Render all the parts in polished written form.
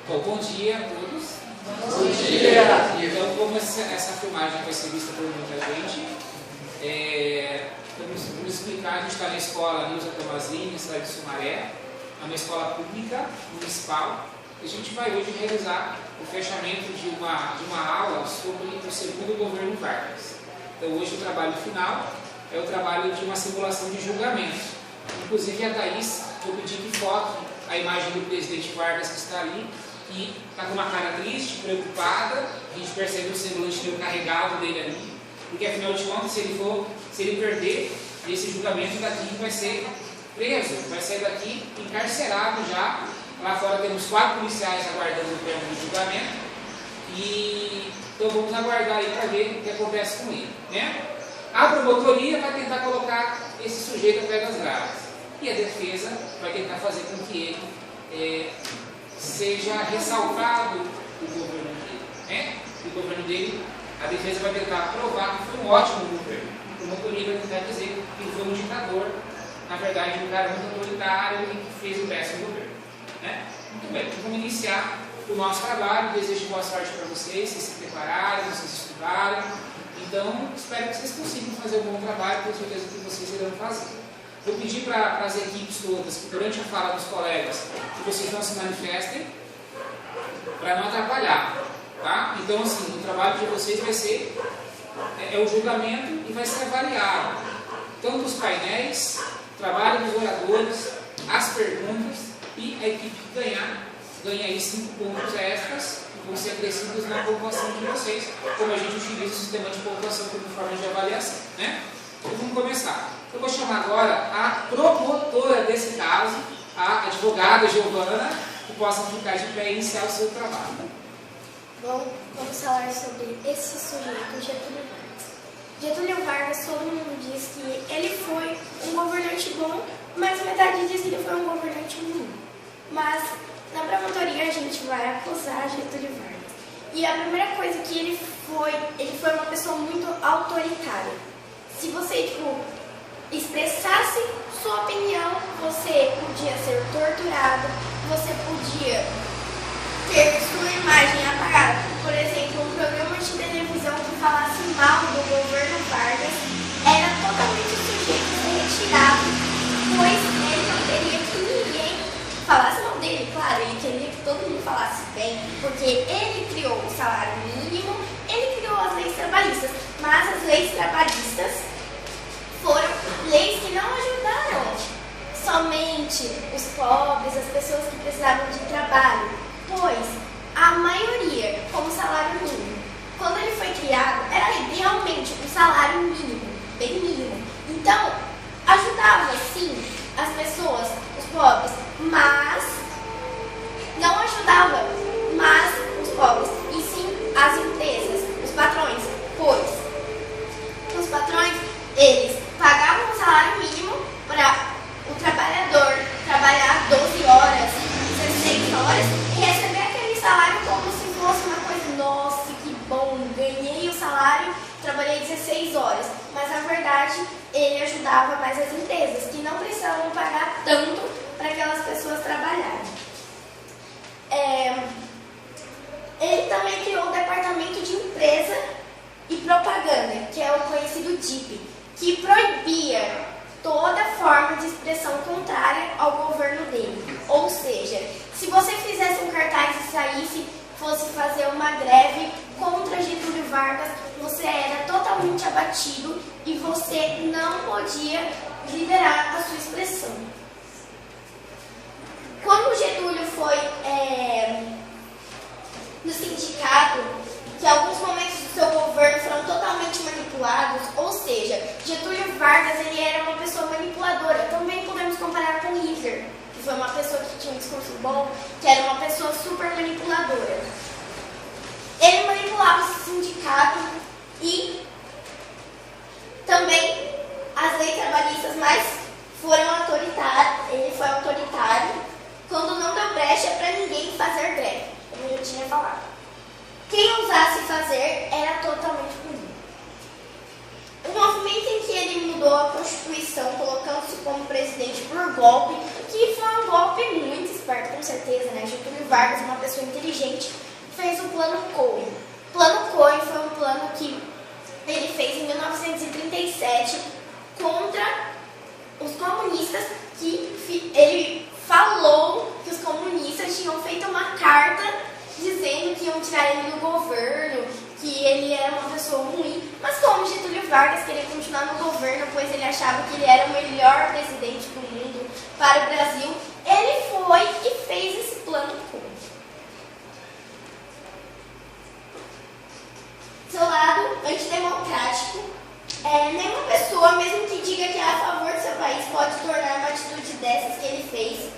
Bom, bom dia a todos. Bom dia. Então, como essa filmagem vai ser vista por muita gente, vamos explicar. A gente está na escola Nilza Tomazini, na cidade de Sumaré, é uma escola pública, municipal. A gente vai hoje realizar o fechamento de uma aula sobre o segundo governo Vargas. Então, hoje o trabalho final é o trabalho de uma simulação de julgamento. Inclusive, a Thaís, vou pedir que foque a imagem do presidente Vargas que está ali, que está com uma cara triste, preocupada. A gente percebe o semblante meio carregado dele ali, porque afinal de contas, se ele perder esse julgamento daqui, vai ser preso, vai sair daqui encarcerado já. Lá fora temos 4 policiais aguardando o termo de julgamento, e então vamos aguardar aí para ver o que acontece com ele, né? A promotoria vai tentar colocar esse sujeito até das grades, e a defesa vai tentar fazer com que ele seja ressaltado o governo dele, né? O governo dele, a defesa vai tentar provar que foi um ótimo governo. A promotoria vai tentar dizer que ele foi um ditador, na verdade um cara muito autoritário e que fez um péssimo governo, né? Muito bem, então vamos iniciar o nosso trabalho. Desejo boa sorte para vocês se prepararem, vocês estudarem. Então, espero que vocês consigam fazer um bom trabalho, tenho certeza que vocês irão fazer. Vou pedir para as equipes todas, que durante a fala dos colegas, que vocês não se manifestem, para não atrapalhar, tá? Então, assim, o trabalho de vocês vai ser o julgamento e vai ser avaliado tanto os painéis, o trabalho dos oradores, as perguntas, e a equipe que ganha aí 5 pontos extras, que vão ser acrescidos na pontuação de vocês, como a gente utiliza o sistema de pontuação como forma de avaliação, né? Então, vamos começar. Eu vou chamar agora a promotora desse caso, a advogada Giovana, que possa ficar de pé e iniciar o seu trabalho. Bom, vamos falar sobre esse sujeito, Getúlio Vargas. Getúlio Vargas, todo mundo diz que ele foi um governante bom, mas metade diz que ele foi um governante ruim. Mas na promotoria a gente vai acusar Getúlio Vargas. E a primeira coisa que ele foi uma pessoa muito autoritária. Se você, expressasse sua opinião, você podia ser torturado, você podia ter sua imagem apagada. Por exemplo, um programa de televisão que falasse mal do governo Vargas era totalmente sujeito a ser retirado, pois ele não queria que ninguém falasse mal dele. Claro, ele queria que todo mundo falasse bem, porque ele criou o salário mínimo, ele criou as leis trabalhistas, mas as leis trabalhistas foram leis que não ajudaram somente os pobres, as pessoas que precisavam de trabalho, pois a maioria, como salário mínimo, quando ele foi criado, era realmente um salário mínimo, bem mínimo. Então, ajudava sim as pessoas, os pobres, mas não ajudava mais os pobres, e sim as empresas, os patrões, pois os patrões, eles pagavam um salário mínimo para o trabalhador trabalhar 12 horas, 16 horas e receber aquele salário como se fosse uma coisa, nossa, que bom, ganhei o salário, trabalhei 16 horas. Mas na verdade ele ajudava mais as empresas, que não precisavam pagar tanto para aquelas pessoas trabalharem. Ele também criou o Departamento de Empresa e Propaganda, que é o conhecido DIP, que proibia toda forma de expressão contrária ao governo dele. Ou seja, se você fizesse um cartaz e fosse fazer uma greve contra Getúlio Vargas, você era totalmente abatido e você não podia liberar a sua expressão. Quando Getúlio foi no sindicato, que alguns momentos do seu governo foram totalmente manipulados, ou seja, Getúlio Vargas ele era uma pessoa manipuladora. Também podemos comparar com Hitler, que foi uma pessoa que tinha um discurso bom, que era uma pessoa super manipuladora. Ele manipulava esse sindicato e também as leis trabalhistas, mas foram autoritárias. Ele foi autoritário quando não deu brecha para ninguém fazer greve, como eu tinha falado. Quem ousasse fazer era totalmente punido. O movimento em que ele mudou a Constituição, colocando-se como presidente por golpe, que foi um golpe muito esperto, com certeza, né? Getúlio Vargas, uma pessoa inteligente, fez o Plano Cohen. O Plano Cohen foi um plano que ele fez em 1937 contra os comunistas, que ele falou que os comunistas tinham feito uma carta dizendo que iam tirar ele do governo, que ele era uma pessoa ruim, mas como Getúlio Vargas queria continuar no governo, pois ele achava que ele era o melhor presidente do mundo para o Brasil, ele foi e fez esse Plano Cohen. Seu lado antidemocrático, nenhuma pessoa, mesmo que diga que é a favor do seu país, pode tornar uma atitude dessas que ele fez.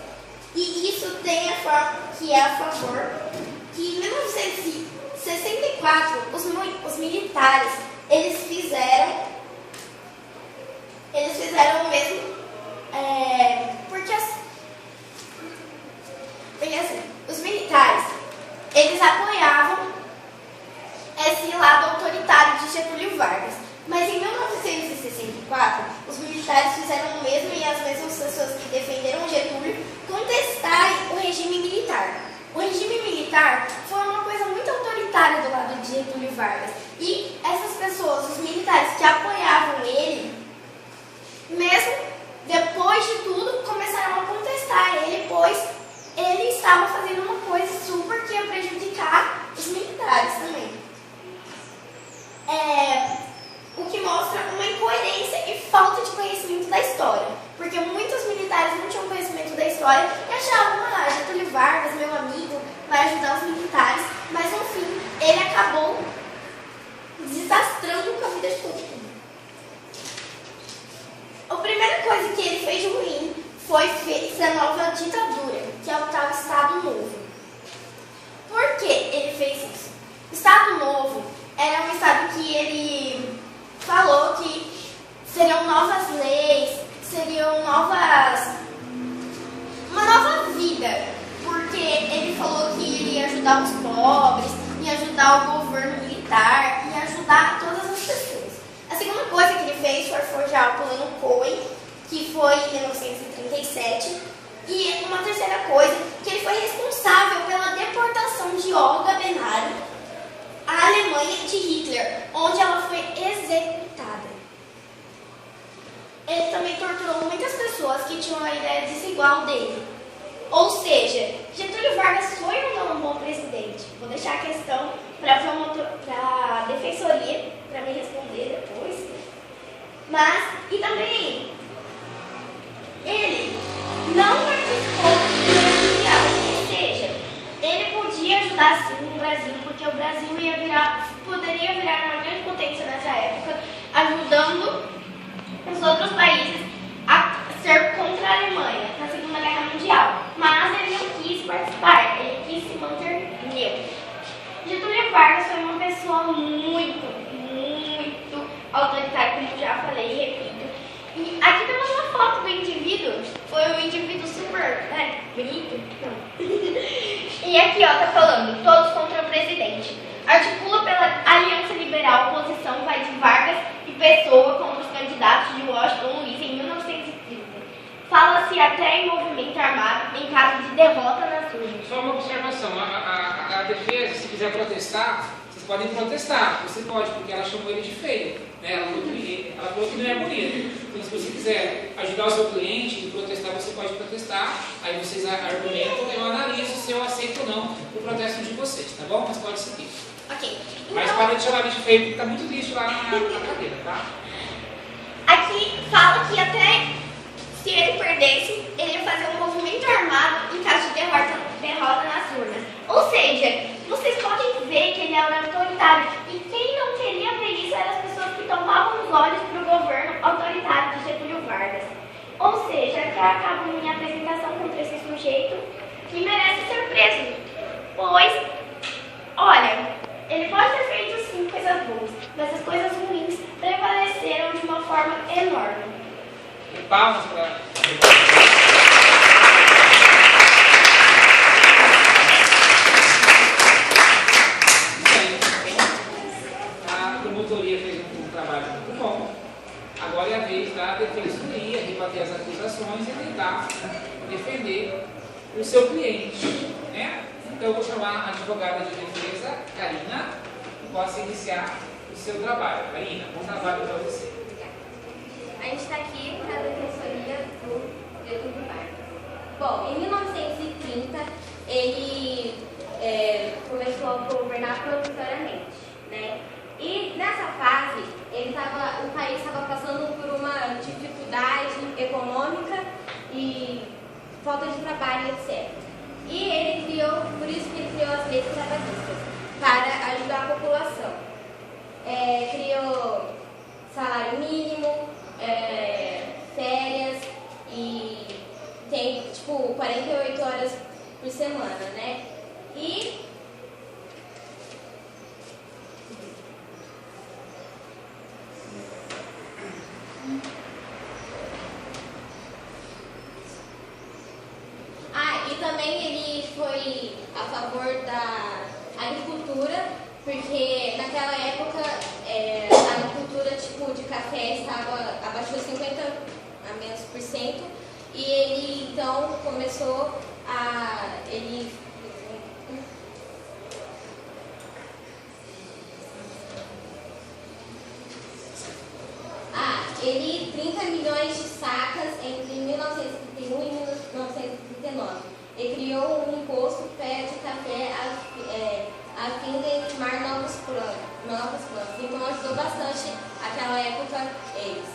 E isso tem a forma que é a favor. Que em 1964, os militares, eles fizeram o mesmo, porque assim, os militares, eles apoiavam esse lado autoritário de Getúlio Vargas. Mas em 1964, os militares fizeram o mesmo e as mesmas pessoas que defenderam Getúlio contestaram o regime militar. O regime militar foi uma coisa muito autoritária do lado de Getúlio Vargas. E essas pessoas, os militares que apoiavam ele, mesmo depois de tudo, começaram a contestar ele, pois ele estava fazendo uma coisa super que ia prejudicar os militares também. O que mostra uma incoerência e falta de conhecimento da história. Porque muitos militares não tinham conhecimento da história e achavam, Getúlio Vargas, meu amigo, vai ajudar os militares. Mas no fim, ele acabou desastrando com a vida de todo mundo. A primeira coisa que ele fez de ruim foi a nova ditadura, que é o tal Estado Novo. Por que ele fez isso? O Estado Novo era um estado que ele falou que seriam novas leis, seriam uma nova vida, porque ele falou que iria ajudar os pobres, ia ajudar o governo militar, ia ajudar todas as pessoas. A segunda coisa que ele fez foi forjar o Plano Cohen, que foi em 1937, e uma terceira coisa, que ele foi responsável pela deportação de Olga Benário à Alemanha de Hitler, onde ela foi executada. Ele também torturou muitas pessoas que tinham uma ideia desigual dele. Ou seja, Getúlio Vargas foi ou não um bom presidente? Vou deixar a questão para a defensoria, para me responder depois. E também, ele não participou do Guerra Mundial, ou seja, ele podia ajudar sim o Brasil, porque o Brasil poderia virar uma grande potência nessa época, ajudando os outros países a ser contra a Alemanha na Segunda Guerra Mundial. Mas ele não quis participar, ele quis se manter neutro. Getúlio Vargas foi uma pessoa muito autoritária, como eu já falei e repito. E aqui temos uma foto do indivíduo, foi um indivíduo super bonito. E aqui tá falando, todos contra o presidente. Articula pela Aliança Liberal, oposição vai de Vargas e Pessoa contra os candidatos de Washington Luiz em 1930. Fala-se até em movimento armado em caso de derrota nas urnas. Só uma observação, a defesa, se quiser protestar, vocês podem protestar, você pode, porque ela chamou ele de feio, né? Ela falou que não é bonito. Então, se você quiser ajudar o seu cliente e protestar, você pode protestar, aí vocês argumentam, eu analiso se eu aceito ou não o protesto de vocês, tá bom? Mas pode seguir. Ok. Mas para de chamar ele de feio, porque está muito triste lá na cadeira, tá? Aqui fala que até se ele perdesse, ele ia fazer um movimento armado em caso de derrota nas urnas. Ou seja, vocês podem ver que ele era autoritário. E quem não queria ver isso eram as pessoas que tampavam os olhos para o governo autoritário de Getúlio Vargas. Ou seja, aqui acaba minha apresentação contra esse sujeito que merece ser preso. Pois, olha, ele pode ter feito sim coisas boas, mas as coisas ruins prevaleceram de uma forma enorme. Palmas para... A promotoria fez um trabalho muito bom. Agora é a vez da Então eu vou chamar a advogada de defesa, Karina, que possa iniciar o seu trabalho. Karina, bom trabalho para você. A gente está aqui para a defensoria do Getúlio Vargas. Bom, em 1930, ele começou a governar provisoriamente, né? E nessa fase, o país estava passando por uma dificuldade econômica e falta de trabalho, etc. E ele criou, por isso que ele criou as leis trabalhistas, para ajudar a população. Criou salário mínimo, férias e tem, tipo, 48 horas por semana, né? E também ele foi a favor da agricultura, porque naquela época a agricultura tipo de café estava abaixo de 50% e ele então começou a ele 30 milhões de sacas entre 1931 e 1939. Ele criou um imposto pé de café a fim de estimar novas plantas. Então ajudou bastante naquela época eles.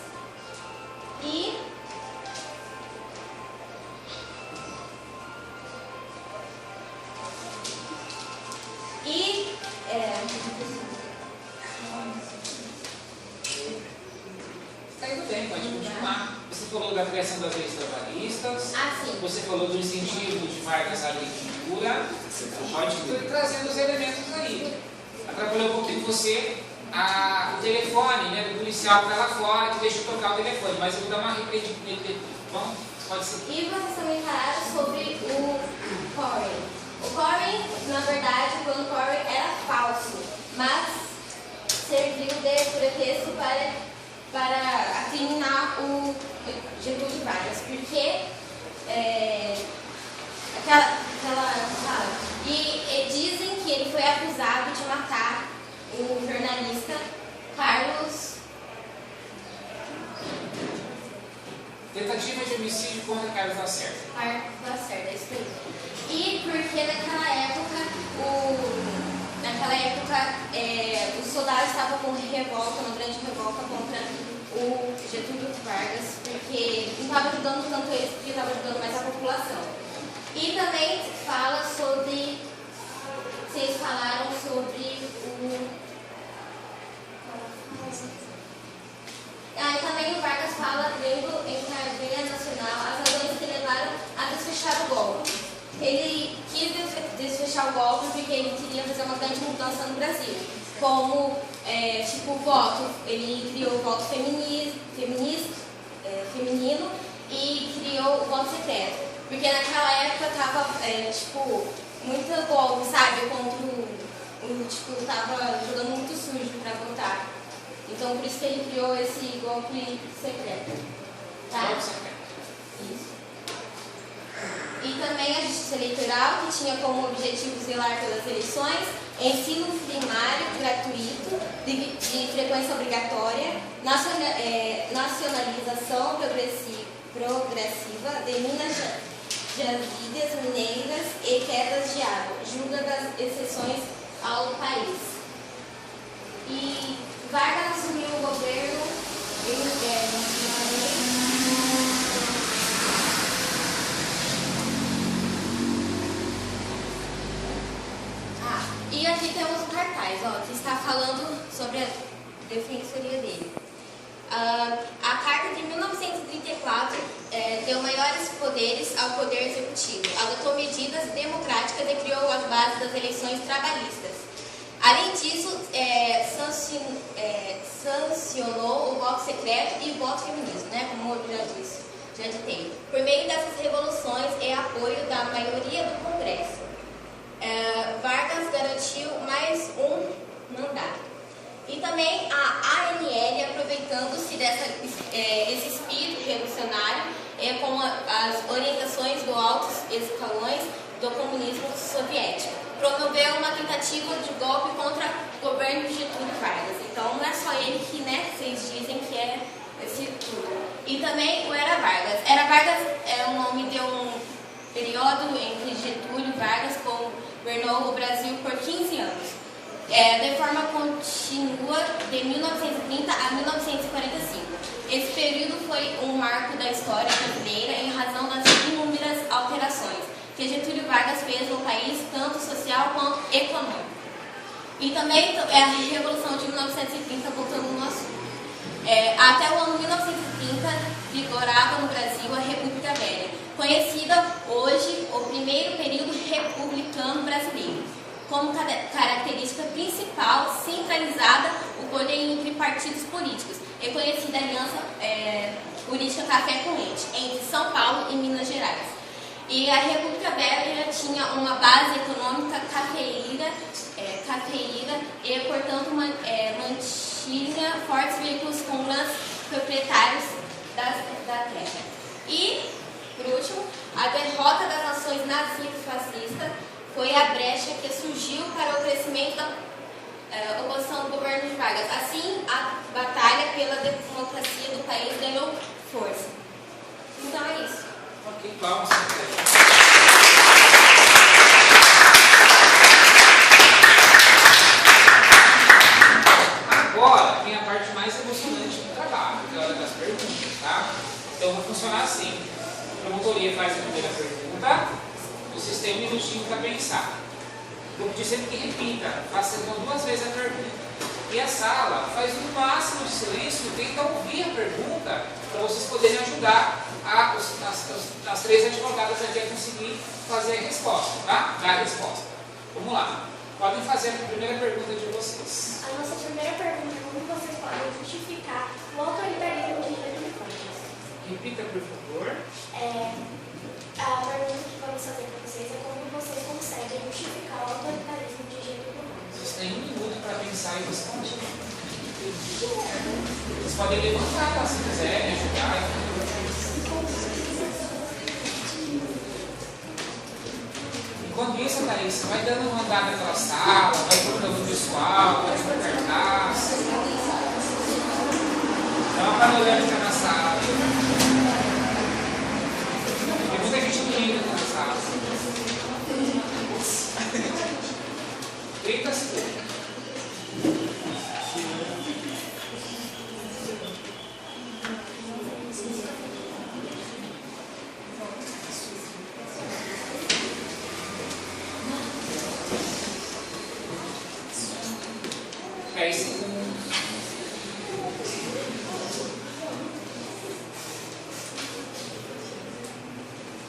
Está indo bem, pode continuar. Você falou da criação das leis trabalhistas. Sim. Você falou do incentivo de Vargas à agricultura. Pode ir trazendo os elementos aí. Atrapalhou um pouquinho você o telefone, né, do policial que está lá fora, que deixa eu tocar o telefone, mas eu vou dar uma repreendida nele depois. Bom, pode ser. E vocês também falaram sobre o Corey. O Corey, na verdade, o plano Corey era falso, mas serviu de pretexto para acriminar o Getúlio Vargas, porque e dizem que ele foi acusado de matar o jornalista Carlos. Tentativa de homicídio contra Carlos Lacerda. Carlos Lacerda, é isso aí. E porque naquela época os soldados estavam com revolta, uma grande revolta contra o Getúlio Vargas, porque não estava ajudando tanto eles, porque estava ajudando mais a população. E também fala sobre, vocês falaram sobre e também o Vargas fala, lendo em Cardeia Nacional, as razões que levaram a desfechar o golpe. Ele quis desfechar o golpe porque ele queria fazer uma grande mudança no Brasil, como tipo voto. Ele criou o voto feminino e criou o voto secreto, porque naquela época tava muito golpe, sabe, contra tava jogando muito sujo para votar. Então por isso que ele criou esse golpe secreto, tá? Golpe secreto. Isso. E também a justiça eleitoral, que tinha como objetivo zelar pelas eleições, ensino primário gratuito, de frequência obrigatória, nacionalização progressiva de minas jazidas mineiras e quedas de água, julga das exceções ao país. E Vargas assumiu o governo e aqui temos um cartaz, que está falando sobre a defensoria dele. A Carta de 1934 deu maiores poderes ao Poder Executivo, adotou medidas democráticas e criou as bases das eleições trabalhistas. Além disso, sancionou o voto secreto e o voto feminismo, né, como eu já ditei, por meio dessas revoluções e apoio da maioria do Congresso. Vargas garantiu mais um mandato. E também a ANL, aproveitando-se desse espírito revolucionário, com as orientações dos altos escalões do comunismo soviético. promoveu uma tentativa de golpe contra o governo de Getúlio Vargas. Então não é só ele que, né, vocês dizem que é esse tudo. E também o Era Vargas. Era Vargas é o nome de um período em que Getúlio Vargas governou o Brasil por 15 anos. De forma contínua, de 1930 a 1945. Esse período foi um marco da história brasileira em razão das inúmeras alterações que Getúlio Vargas fez no país, tanto social quanto econômico. E também a Revolução de 1930, voltando no assunto. Até o ano 1930, vigorava no Brasil a República Velha, conhecida hoje o primeiro período republicano brasileiro. Como característica principal, centralizada o poder entre partidos políticos, reconhecida a aliança política café com leite entre São Paulo e Minas Gerais. E a República Velha tinha uma base econômica cafeíra e, portanto, mantinha fortes vínculos com grandes proprietários da terra. E, por último, a derrota das nações nazifascistas foi a brecha que surgiu para o crescimento da oposição do governo de Vargas. Assim, a batalha pela democracia do país ganhou força. Então é isso. Ok, palmas. Agora tem a parte mais emocionante do trabalho, que é a hora das perguntas, tá? Então vai funcionar assim. A promotoria faz a primeira pergunta. Vocês têm um minutinho para pensar. Vou pedir sempre que repita, faça então 2 vezes a pergunta. E a sala faz o máximo de silêncio, tenta ouvir a pergunta para vocês poderem ajudar as 3 advogadas aqui a conseguir fazer a resposta, tá? Dar a resposta. Vamos lá. Podem fazer a primeira pergunta de vocês. A nossa primeira pergunta é como vocês podem justificar o autoritarismo de Getúlio Vargas? Repita, por favor. A pergunta que vamos fazer para vocês é como vocês conseguem justificar o autoritarismo de Getúlio Vargas. Vocês têm 1 minuto para pensar e responder. Vocês podem levantar se quiserem, ajudar. Enquanto isso, Thaís, vai dando uma andada pela sala, vai trocando o pessoal, vai trocando cartaz. Dá uma panorâmica na sala. Tem muita gente linda na sala. 30 segundos.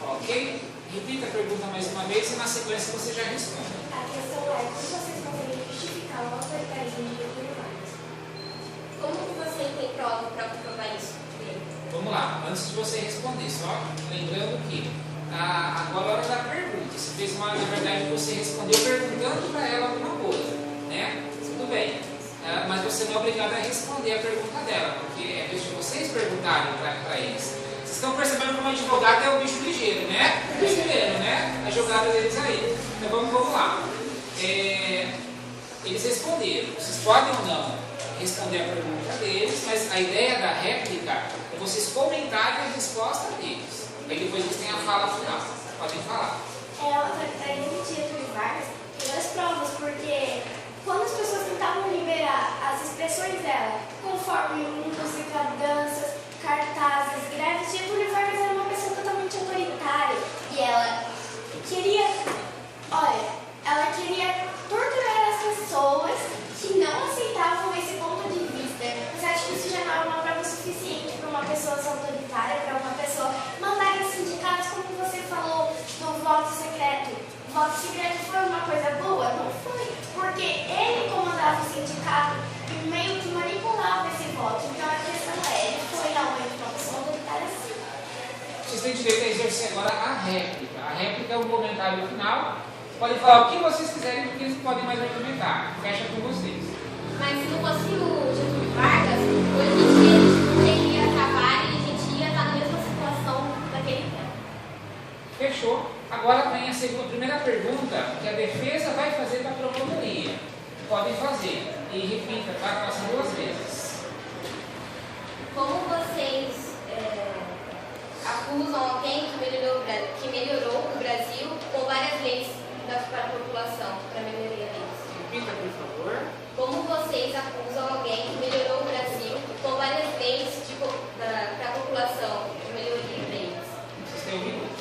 Ok? Repita a pergunta mais uma vez e na sequência você já responde. A questão é como vocês podem justificar o autoritarismo de Getúlio Vargas? Como você tem prova para comprovar isso? Vamos lá, antes de você responder, só lembrando que agora é a hora da pergunta. Você fez na verdade, você respondeu perguntando para ela alguma coisa, né? Tudo bem. Mas você não é obrigado a responder a pergunta dela, porque é vez de vocês perguntarem para eles. Vocês estão percebendo como a advogada é o bicho ligeiro, né? Perceberam, né? A jogada deles aí. Então vamos lá. Eles responderam. Vocês podem ou não responder a pergunta deles, mas a ideia da réplica é vocês comentarem a resposta deles. Aí depois eles têm a fala final. Podem falar. O autoritarismo de Getúlio Vargas tem 2 provas, porque quando as pessoas tentavam liberar as expressões dela, conforme música, danças, cartazes, greves, Getúlio Vargas era uma pessoa totalmente autoritária. E ela queria torturar as pessoas que não aceitavam esse ponto de vista. Você acha que isso já não é uma prova suficiente para uma pessoa ser autoritária, para uma pessoa mandar em sindicatos, como você falou do voto secreto? O voto secreto foi uma coisa boa? Não foi, porque ele comandava o sindicato e meio que manipulava esse voto. Então a questão ele foi realmente uma pessoa autoritária, sim. Vocês têm direito a exercer agora a réplica. A réplica é um comentário final. Podem falar o que vocês quiserem, porque eles podem mais argumentar. Fecha com vocês. Mas se não fosse o Getúlio Vargas, hoje em dia a gente não teria trabalho e a gente ia estar na mesma situação daquele tempo. Fechou. Agora vem a primeira pergunta que a defesa vai fazer para a promotoria. Podem fazer. E repita, tá? Faça 2 vezes. Como vocês acusam alguém que melhorou o Brasil com várias leis para a população, para melhoria deles? Repita, por favor. Como vocês acusam alguém que melhorou o Brasil com várias leis para a população, de melhoria deles? Vocês têm 1 minuto.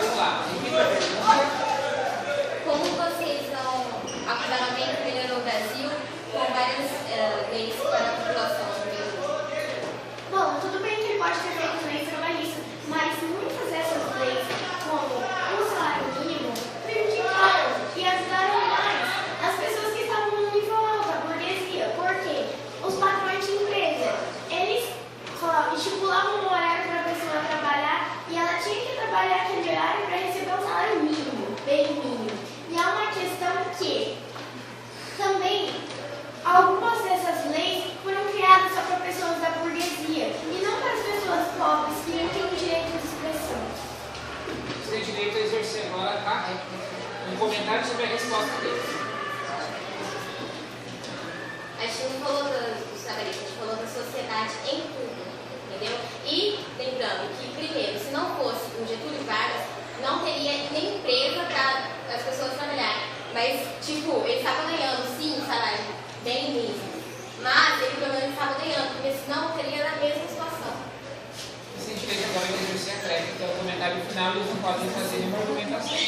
Vamos lá. Repita a pergunta. Como vocês não acusaram alguém que melhorou o Brasil com várias leis para a população? Bom, tudo bem que ele pode ter feito leis trabalhistas, mas muitas dessas leis, como o salário mínimo, prejudicaram e ajudaram mais as pessoas que estavam no nível alto, a burguesia. Porque os patrões de empresa, eles estipulavam um horário para a pessoa trabalhar e ela tinha que trabalhar aquele horário para receber um salário mínimo, bem mínimo. E há uma questão que também algumas dessas leis foram criadas só para pessoas da burguesia e não para as pessoas pobres que não têm direito de expressão. Você tem direito a exercer agora, tá? Um comentário sobre a resposta dele. A gente não falou dos trabalhistas, a gente falou da sociedade em tudo, entendeu? E lembrando que, primeiro, se não fosse o Getúlio Vargas, não teria nem empresa para as pessoas trabalharem. Mas, tipo, ele estava ganhando, sim, um salário bem mínimo. Mas ele pelo menos estava ganhando, porque senão teria na mesma situação. Você tem direito agora de exercer a crédito, que é o comentário final, eles não podem fazer nenhuma argumentação.